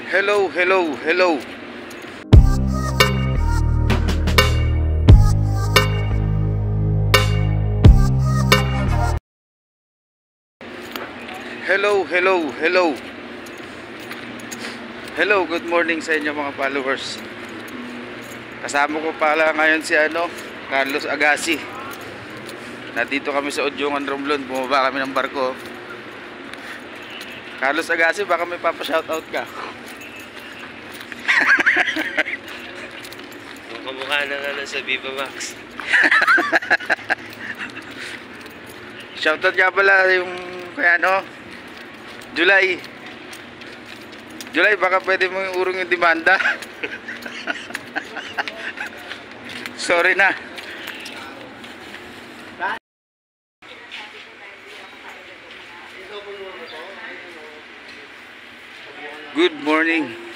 Hello, hello, hello. Hello, hello, hello. Hello, good morning sa inyo mga followers. Kasama ko pala ngayon si Carlos Agassi. Nandito kami sa Udyongan, Romblon. Bumaba kami ng barko. Carlos Agassi, baka may papa-shoutout ka. Kamukha na sa Viva Max. Shoutout nga pala yung kaya July. July, baka pwede mo urong yung demanda. Sorry na. Good morning.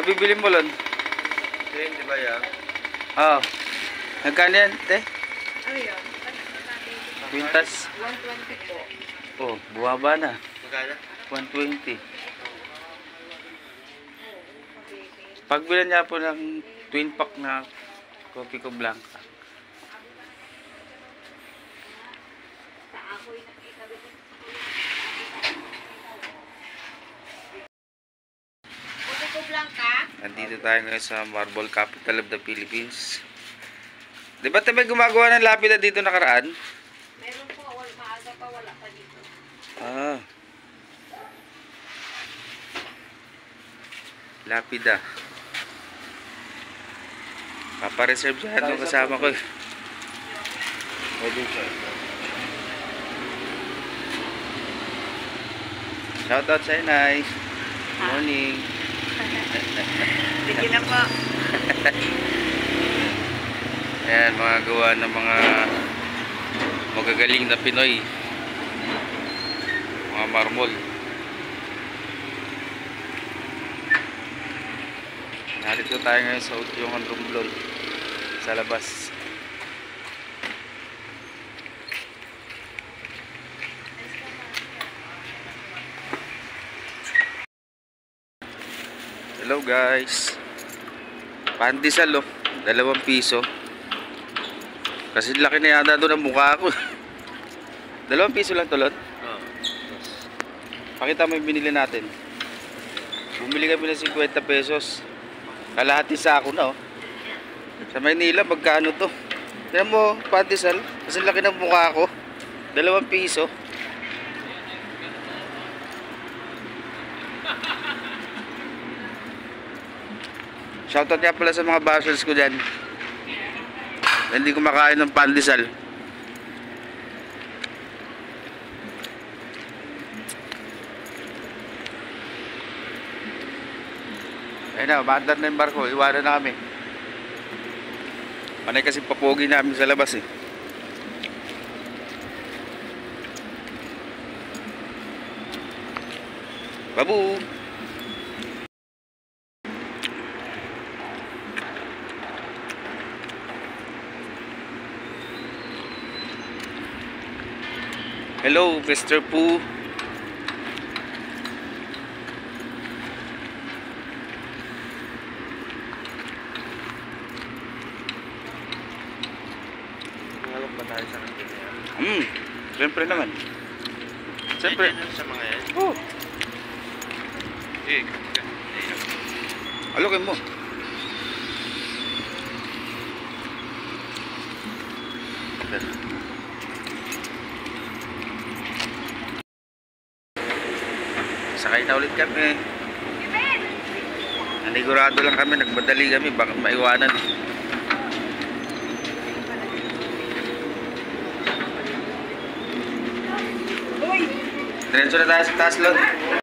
Bibili mo lon? 20 ba yan? Oo. Nagkano yan, te? Ano yun? Quintas? 120 po. Oh, buwaba na. Magkano? 120. Pagbilan niya po ng twin pack na Coffee Co Blanca. Nandito tayo ngayon sa Marble Capital of the Philippines. Di ba tayo gumagawa ng lapida dito nakaraan? Meron po, maaga pa, wala pa dito. Ah. Lapida. Papareserve siya nung kasama ko. Shoutout sa inay. Morning. Sige na po. Ayan, mga gawa ng mga magagaling na Pinoy. Mga marmol. Narito tayo ngayon sa Udyongan, Romblon. Sa labas. Hello guys. Pandesal 2 piso. Kasi laki na yata doon ang mukha ko. 2 piso lang tulot. Oo. Pakita mo yung binili natin. Bumili kami ng 50 pesos. Kalahati sako na Sa Maynila magkano to? Tignan mo, pandesal. Kasi laki ng mukha ko. 2 piso. Shoutout nga pala sa mga bashers ko dyan. Hindi ko makain ng pandesal. Ayun na, maandar na yung barko. Iwanan na kami. Panay kasi papogi namin sa labas Babu! Hello, Mr. Pooh. Nangalok ba tayo sa kantina yan? Siyempre naman. Siyempre. Sa mga yan? Oh. Alokin mo. Sakay na ulit kami. Nanigurado lang kami, nagmadali kami, baka maiwanan Diretso na tayo sa taas, Lon.